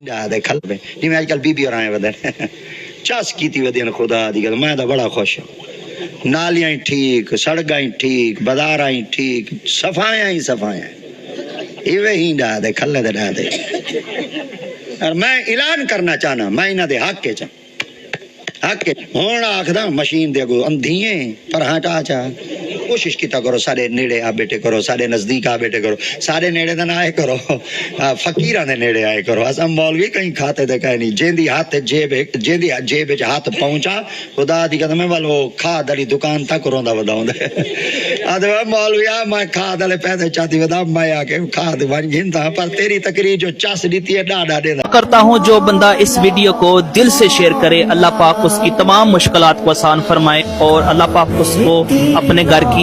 دے کھل پہ جی میں آج کل بی بی اور آئے ودن چاس کیتی ودین خدا دی گل میں دا بڑا خوش ہوں نالیاں ٹھیک سڑکاں ٹھیک بازاراں ٹھیک صفائیاں ہی صفائیاں ایویں ہی ڈا دے کھلے دے ڈا دے اور میں اعلان کرنا چاہنا میں انہاں دے حق کے حق کے ہون آکھدا مشین دے اگوں اندھیے پر ہٹا چا کوشش کیتا کرو سارے نیڑے آ بیٹے کرو سارے نزدیک آ بیٹے کرو سارے نیڑے دن آئے کرو فقیراں دے نیڑے آئے کرو اساں مولوی کہیں کھاتے دے کہیں نہیں جیندی ہاتھ جیب جیندی جیب وچ ہاتھ پہنچا خدا دی قسم والو کھاد والی دکان تک روندا وداؤں دے ادے مولوی میں کھاد والے پیسے چاہتی ودا میں آ کے کھاد ون گھندا پر تیری تقریر جو چس دیتی ہے ڈاڈا دے کرتا ہوں جو بندہ اس ویڈیو کو دل سے شیئر کرے اللہ پاک اس کی تمام مشکلات کو آسان فرمائے اور اللہ پاک اس کو اپنے گھر کی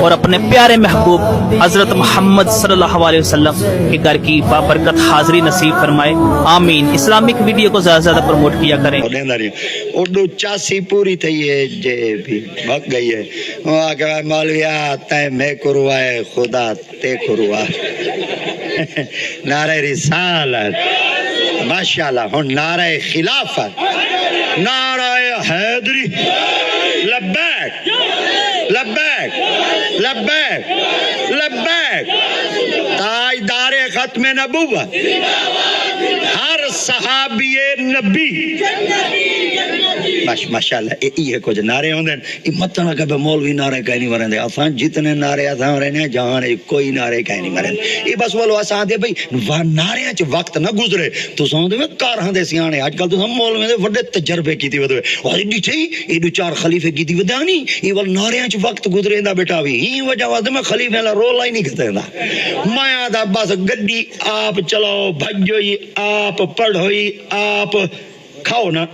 اور اپنے پیارے محبوب حضرت محمد صلی اللہ علیہ وسلم کے گھر کی بابرکت حاضری نصیب فرمائے آمین۔ اسلامک ویڈیو کو زیادہ زیادہ پروموٹ کیا کریں۔ اردو چاسی پوری تھی ہے جے بھی بھگ گئی ہے وہ آگے مولویا تے میں کروائے خدا تے کروا نعرہ رسالت ماشاءاللہ ہن نعرہ خلافت نعرہ حیدری لبیک لبیک لبیک لبیک تاجدار ختم نبوت ہر صحابی نبی ماشاءاللہ یہ کچھ نعرے ہوندے ہیں متنا کہ مولوی نعرے کہیں نہیں مرندے اساں جتنے نعرے اساں رہنے جہاں کوئی نعرے کہیں نہیں مرندے یہ بس بولو اساں دے بھئی نعرے چ وقت نہ گزرے تو سوں دے کاراں دے سیانے اج کل تو مولوی دے بڑے تجربے کیتی ودے او ڈٹھی اے دو چار خلیفے کیتی ودانی یہ ول نعرے چ وقت گزرے دا بیٹا وی ہی وجہ وا میں خلیفے لا رول ہی نہیں کیتا میں دا بس گڈی آپ چلاؤ بھجوئی آپ پڑھوئی آپ کھاؤ نا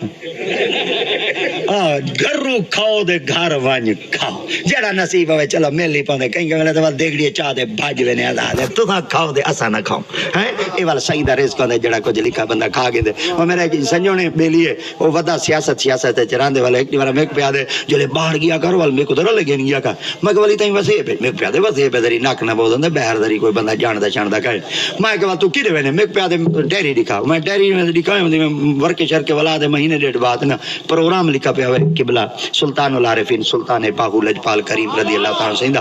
گھرو کھاؤ دے گھر وانج کھاؤ جڑا نصیب ہوئے چلو ملی پاندے کہیں کہ تو دیکھڑیے چاہ دے بھاج وینے آزاد ہے تو کھاؤ دے اسا نہ کھاؤ ہیں یہ والا سیدہ رزق ہوندے جڑا کچھ لکھا بندہ کھا گے دے وہ میرے سنجونے بیلیے وہ ودا سیاست چراندے والا ایک بار میں پیا دے جلے باہر گیا کر وال میں کو در لگے نہیں کا میں کہ والی تیں وسے پہ میں پیا دے وسے پہ دری ناک نہ بول دے باہر دری کوئی بندہ جاندا چھاندا کہے میں کہ تو کیڑے وینے میں پیا دے ڈیری دکھاؤ میں ڈیری میں دکھاؤ میں ورکے شر کے والا دے مہینے ڈیڑھ بعد نا پروگرام لکھا پیا ہوئے قبلہ سلطان العارفین سلطان باہو لجپال کریم رضی اللہ تعالی سیندا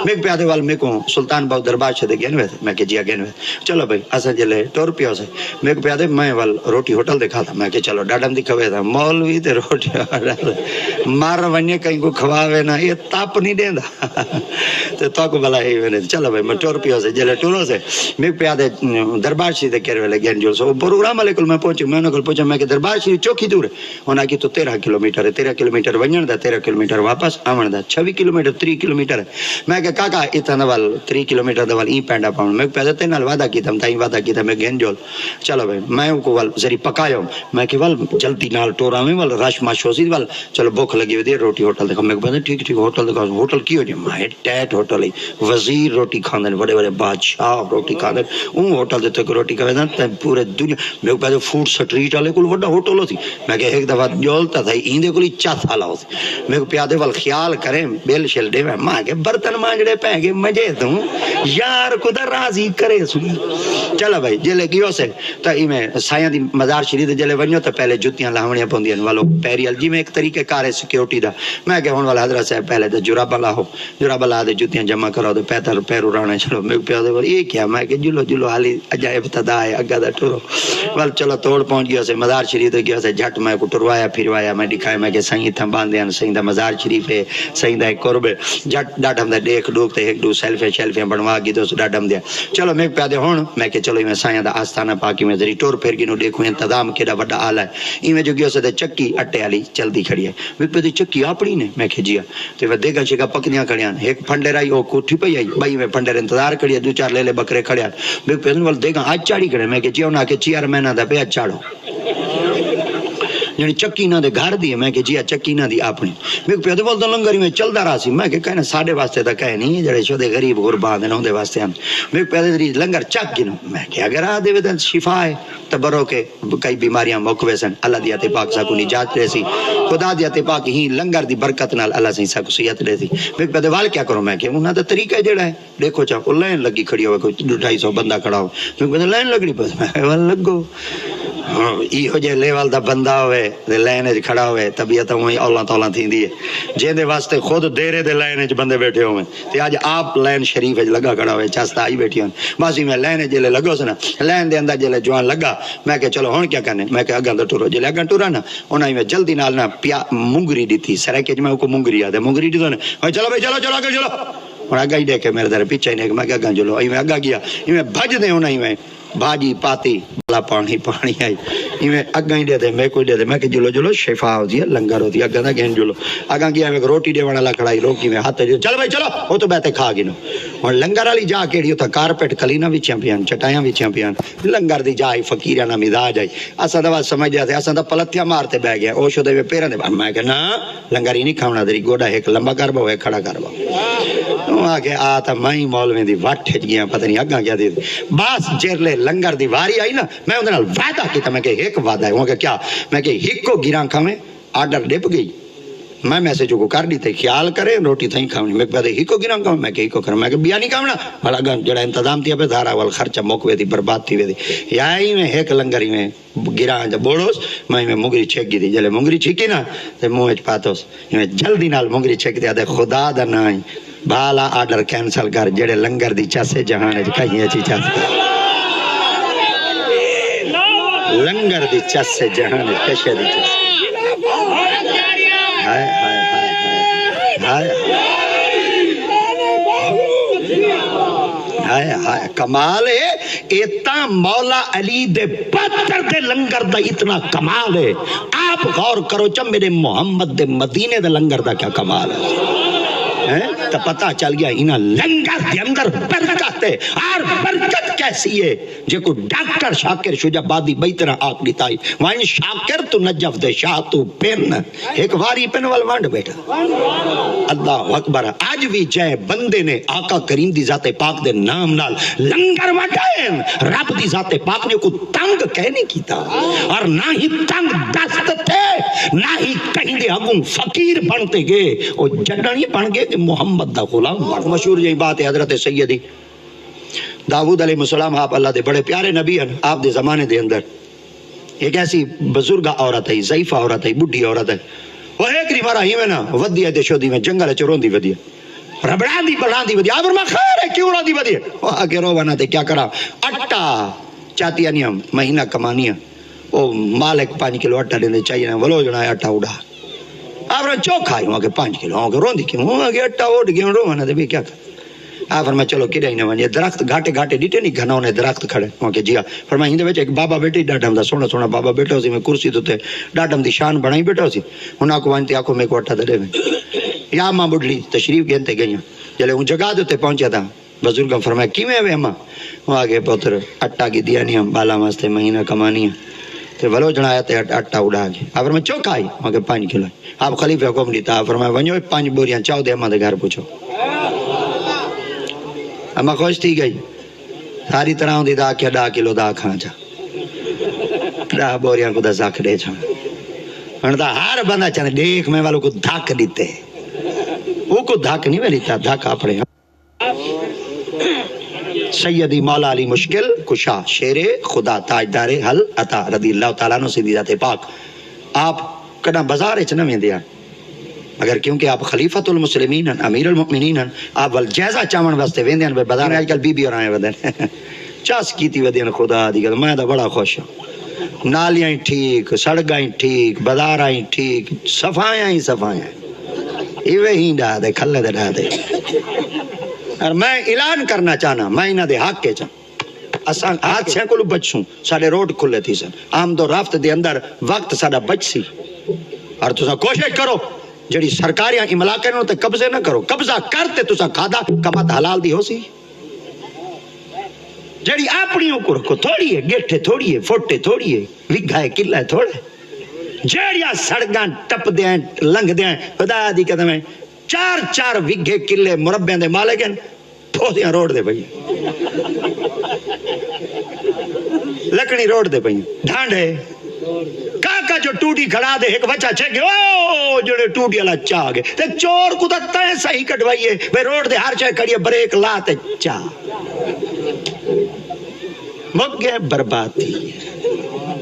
میں پیا دے وال میں کو سلطان باہو دربار چھ دے گن وے میں کہ جی گن وے چلو بھائی اسا جلے ٹور پیا سے میں پیا دے میں وال روٹی ہوٹل دکھا تھا میں کہ چلو ڈاڈم دکھاوے تھا مولوی تے روٹی مار ونجے کہیں کو کھواوے نا یہ تاپ نہیں دیندا تے تو کو بلا اے وے چلو بھائی میں ٹور پیا سے جلے ٹورو سے میں پیا دے دربار چھ دے کر وے گن جو سو پروگرام والے کول میں پہنچ میں نہ پہنچا میں کہ دربار چھ چوکی دور ہونا کی تو 13 کلومیٹر ہے 13 کلومیٹر ونجن دا 13 کلومیٹر واپس آون دا 26 کلومیٹر 3 کلومیٹر میں کہ کاکا اتنا وال 3 کلومیٹر دا وال ای پینڈا پاون میں پہلے تے نال وعدہ کیتا تائی وعدہ کیتا میں گن جول چلو بھائی میں کو وال زری پکایا میں کہ وال جلدی نال ٹورا میں وال رش ماشوسی وال چلو بھوک لگی ودی روٹی ہوٹل دکھا میں کہ ٹھیک ٹھیک ہوٹل دکھا ہوٹل کی ہو جے میں ٹیٹ ہوٹل ہے وزیر روٹی کھاندے بڑے بڑے بادشاہ روٹی کھاندے اون ہوٹل دے تے روٹی کھاندے تے پورے دنیا میں کہ فوڈ سٹریٹ والے کول بڑا ہوٹل ہوسی میں کہ ایک دفعہ جولتا تھا ایندے کولی چات حالا ہوسی میں کو پیادے وال خیال کریں بیل شل دے میں ماں کے برتن مانجڑے پہ گے مجھے دوں یار خدا راضی کرے سنی چلا بھائی جلے گیو سے تو ای میں سایاں دی مزار شریف جلے ونجو تو پہلے جوتیاں لاونیاں پوندیاں والو پیریل جی میں ایک طریقے کار ہے سیکیورٹی دا میں کہ ہن والا حضرت صاحب پہلے تو جرابہ لاؤ جرابہ لا دے جوتیاں جمع کرو دے پیتر پیرو رانے چلو میں پیادے وال یہ کیا میں کہ جلو جلو حالی عجائب ابتدا ہے اگا دا ٹرو وال چلو توڑ پہنچ گیا سے مزار شریف تے گیا سے جھٹ میں کو ٹروایا پھروایا میں دکھایا میں کہ سائیں تھا باندھے ہیں سائیں دا مزار شریف ہے سائیں دا ایک قرب ہے جٹ ڈاڈم دا دیکھ ڈوک تے ایک دو سیلفیاں بنوا گی تو ڈاڈم دیا چلو میں پیادے ہون میں کہ چلو میں سائیں دا آستانہ پاکی میں ذری ٹور پھر گینو دیکھوں انتظام کیڑا بڑا آلا ہے ای میں جو گیا سے چکی اٹے والی چلدی کھڑی ہے میں پیادے چکی اپنی نے میں کہ جیا تے وہ دیکھا چکا پکڑیاں کھڑیاں ایک پھنڈے رائی او کوٹھی پئی آئی بھائی میں پھنڈے انتظار کھڑی دو چار لے لے بکرے کھڑیا میں پیادے ول دیکھا اج چاڑی کھڑے میں کہ جیو نا کہ 4 مہینہ دا پیا چاڑو یعنی چکی نہ دے گھر دی میں کہ جی چکی نہ دی اپنی میں پیادے بول تو لنگری میں چلدا رہا سی میں کہ کہنا ساڈے واسطے تا کہے نہیں جڑے شودے غریب غربا دے نوں دے واسطے ہم میں پیادے دی لنگر چک گنو میں کہ اگر آ دے تے شفا ہے تبرو کے کئی بیماریاں مکوے سن اللہ دی تے پاک سا کو نجات دے سی خدا دی تے پاک ہی لنگر دی برکت نال اللہ سی سا کو صحت دے سی میں پیادے وال کیا کروں میں کہ انہاں دا طریقہ جڑا ہے دیکھو چا لائن لگی کھڑی ہوے کوئی 250 بندہ کھڑا ہو میں پیادے لائن لگنی پس میں لگو ہاں ایہو جے لیول دا بندہ ہوئے دے لائن وچ کھڑا ہوئے طبیعت وہی اولا تولا تھیندی ہے جے دے واسطے خود دیرے دے لائن وچ بندے بیٹھے ہوئے تے اج آپ لائن شریف وچ لگا کھڑا ہوئے چاستا آئی بیٹھی ہوں باسی میں لائن جلے لگو سنا لائن دے اندر جلے جوان لگا میں کہ چلو ہن کیا کرنے میں کہ اگاں تے ٹرو جلے اگاں ٹرا نا انہاں میں جلدی نال نا مونگری دتی سرکے میں کو مونگری آدے مونگری دی تو چلو بھائی چلو چلو اگے چلو اور اگا ہی دیکھے میرے در پیچھے نے میں کہ اگاں چلو ای میں اگا گیا ای میں بھج دے انہاں میں بھاجی پاتی بلا پانی پانی آئی میں اگاں ہی دے دے میں کوئی دے دے میں کہ جلو جلو شفا ہوتی ہے لنگر ہوتی ہے اگاں دا گین جلو اگاں گیا میں روٹی دے والا کھڑائی روکی میں ہاتھ جو چل بھائی چلو وہ تو بیٹھے کھا گنو اور لنگر والی جا کیڑی ہوتا کارپیٹ کلینا بھی چیمپئن چٹائیاں بھی چیمپئن لنگر دی جائی فقیراں نا مزاج آئی اساں دا سمجھ جاتے اساں دا پلتھیا مارتے بہ گیا او شودے پیراں دے میں کہ نا لنگر ہی نہیں کھاونا تیری گوڈا ایک لمبا کر بو ایک کھڑا کر بو آ کے آ تا میں مولوی دی وٹ گیا پتہ نہیں اگاں کیا دی بس جرلے لنگر دی واری آئی نا میں اندر وعدہ کیتا میں کہ ایک وعدہ ہے وہ کہ کیا میں کہ ایک کو گراں کھاویں آرڈر ڈپ گئی میں میسج کو کر دی تے خیال کرے روٹی تھیں کھاونی میں کہ ایک کو گراں کھاویں میں کہ ایک کو کروں میں کہ بیا نہیں کھاونا بھلا جڑا انتظام تھی پہ دھارا وال خرچہ موکوے دی برباد تھی وے دی یا ہی میں ایک لنگری میں گراں جب بوڑوس میں مونگری چھک گئی جلے مونگری چھکی نا تے منہ وچ پاتوس میں جلدی نال مونگری چھک دیا تے خدا دا نام بالا آرڈر کینسل کر جڑے لنگر دی چاسے جہان وچ کہیں اچھی چاس لنگر دی چس سے جہان کشے دی چس ہائے ہائے ہائے ہائے ہائے کمال ہے ایتا مولا علی دے پتر دے لنگر دا اتنا کمال ہے آپ غور کرو چا میرے محمد دے مدینے دے لنگر دا کیا کمال ہے تو پتہ چل گیا انہاں لنگر دے اندر برکت ہے اور برکت کیسی ہے جے کو ڈاکٹر شاکر شجابادی بیترہ آگ دیتائی وائن شاکر تو نجف دے شاہ تو پین ایک واری پین والوانڈ بیٹھا اللہ اکبر آج بھی جائے بندے نے آقا کریم دی ذات پاک دے نام نال لنگر وٹائن رب دی ذات پاک نے کو تنگ کہنے کیتا اور نہ ہی تنگ دست تھے نہ ہی کہیں دے اگوں فقیر بنتے گئے اور جڑنی بن گئے کہ محمد دا غلام بن مشہور یہی بات ہے حضرت سیدی داؤد علیہ السلام آپ اللہ دے بڑے پیارے نبی ہیں آپ دے زمانے دے اندر ایک ایسی بزرگہ عورت ہے ضعیفہ عورت ہے بڈھی عورت ہے وہ ایک ری مارا ہی میں نا ودی ہے دے شودی میں جنگل چرون دی ودی ہے ربڑان دی ودی آبر میں خیر ہے کیوں دی ودی ہے وہ آگے رو بنا تے کیا کرا اٹا چاہتی نہیں ہم مہینہ کمانی ہے وہ مالک 5 کلو اٹا لینے چاہیے نا ولو جنا اٹا اڑا آپ نے چوکھا ہی وہاں کے 5 کلو وہاں کے روندی کیوں وہاں کے اٹا اڑ گیا رو بنا تے بھی کیا کر آپ فرمایا چلو کدھر ہی نہ ونجے درخت گھاٹے گھاٹے ڈیٹے نہیں گھنا انہیں درخت کھڑے وہاں کے جیا فرمایا ہندے وچ ایک بابا بیٹی ڈاڈم دا سونا سونا بابا بیٹھا سی میں کرسی تو تے ڈاڈم دی شان بنائی بیٹھا سی انہاں کو وانتے آکھو میں کو اٹھا دے میں یا ماں بڈلی تشریف گھنتے گئیاں جلے ہوں جگہ دیتے پہنچا تھا بزرگاں فرمایا کیویں ہوئے اماں وہ آگے پتر اٹا کی دیا نہیں ہم بالا واسطے مہینہ کمانی ہے تے ولو جنایا تے اٹا اڑا گیا آپ فرمایا چوکھا آئی وہاں کے 5 کلو آپ خلیفہ حکم دیتا آپ فرمایا ونجو 5 بوریاں چاو دے اماں دے گھر پوچھو اما خوش تھی گئی ساری طرح دی دا کیا 10 کلو دا کھاں جا 10 بوریاں کو دا زاک دے چھاں انہوں ہر بندہ چاہتے دیکھ میں والوں کو دھاک دیتے وہ کو دھاک نہیں میں لیتا دھاک اپنے سیدی مولا علی مشکل کشا شیر خدا تاجدار حل عطا رضی اللہ تعالیٰ عنہ سیدی ذات پاک آپ کنا بازار اچھنا میں دیا اگر کیونکہ آپ خلیفۃ المسلمین ہیں امیر المؤمنین ہیں آپ والجائزہ چاون واسطے ویندے ہیں بازار آج کل بی بی اور آئے ودن چاس کیتی ودین خدا دی گل میں دا بڑا خوش ہوں نالیاں ہی ٹھیک سڑکاں ہی ٹھیک بازاراں ہی ٹھیک صفائیاں ہی صفائیاں ایویں ہی ڈا دے کھلے دے ڈا دے اور میں اعلان کرنا چاہنا میں انہاں دے حق کے چاہ اساں حادثے کو بچوں ساڈے روڈ کھلے تھی سن آمد و رفت دے اندر وقت ساڈا بچ سی اور تساں کوشش کرو جڑی سرکاریاں علاقے نوں تے قبضے نہ کرو قبضہ کرتے تساں کھادا کمت حلال دی ہو سی جڑی اپنیوں کو رکھو تھوڑی ہے گیٹھے تھوڑی ہے فوٹے تھوڑی ہے وگھا ہے قلعہ تھوڑا ہے جڑیاں سڑکاں ٹپ دیاں لنگ دیاں خدا دی قدم ہے 4 وگھے قلعے مربع دے مالک ہیں پھوسیاں روڈ دے پئی لکڑی روڈ دے پئی ڈھانڈے کاکا جو ٹوٹی کھڑا دے ایک بچہ چھے گئے او جڑے ٹوٹی اللہ چاہ گئے تے چور کو تا تے صحیح کٹوائیے بے روڈ دے ہر چاہ کھڑیے بریک لا تے چاہ مگ گئے برباد تھی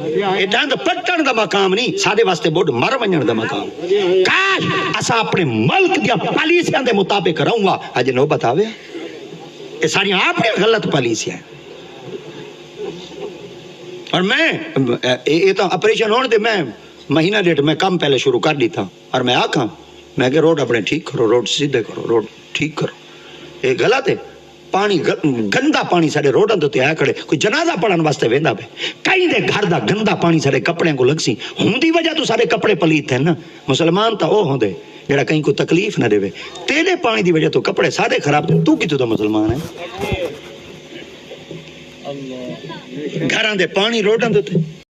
یہ ڈند پٹن دا مقام نہیں، سارے واسطے بوڈ مر ونجن دا مقام. کاش اسا اپنے ملک دیا پالیسیاں دے مطابق رہوں گا. اج نوبت آوے یہ ساری آپ غلط پالیسیاں. اور میں یہ تو آپریشن ہونے دے میں مہینہ ڈیٹ میں کم پہلے شروع کر دیتا. اور میں آکھاں میں کہ روڈ اپنے ٹھیک کرو، روڈ سیدھے کرو، روڈ ٹھیک کرو. یہ غلط ہے. پانی گندا پانی سارے روڈاں تے آیا کھڑے، کوئی جنازہ پڑھن واسطے ویندا پے. کئی دے گھر دا گندا پانی سارے کپڑے کو لگسی. ہوندی وجہ تو سارے کپڑے پلیت ہیں نا. مسلمان تا او ہوندے جڑا کہیں کو تکلیف نہ دے. تیرے پانی دی وجہ تو کپڑے سارے خراب دے. تو کتوں دا مسلمان ہے؟ گھراں دے پانی روڈاں دے